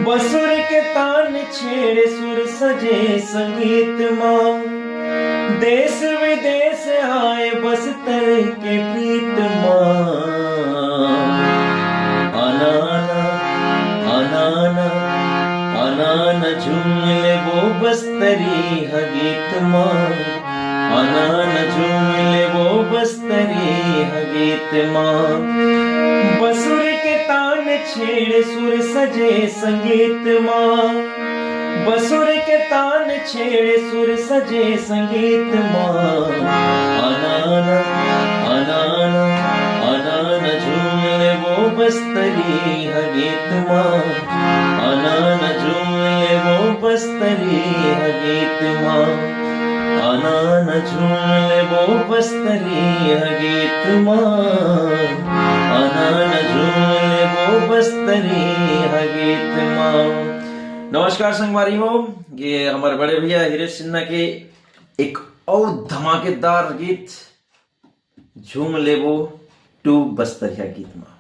बसुर के तान छेड़े सुर सजे संगीत माँ, देश विदेश आए बस्तर के प्रीत माँ। आना आना आना झूम ले वो बस्तरी है गीत माँ, आना झूम ले वो बस्तरी है गीत माँ। बसुर के तान छेड़े सुर सजे संगीत माँ, बसुर के तान छेड़े सुर सजे संगीत माँ। आना झूम ले वो बस्तरी है गीत माँ, आना झूम ले वो बस्तरी है गीत माँ, आना झूम ले वो बस्तरी है गीत माँ, आना झूम ले वो बस्तरी है गीत माँ। नमस्कार संगवारी हो, ये हमारे बड़े भैया हिरेश सिन्हा के एक और धमाकेदार गीत झूम लेवो टू बस्तरिया गीत में।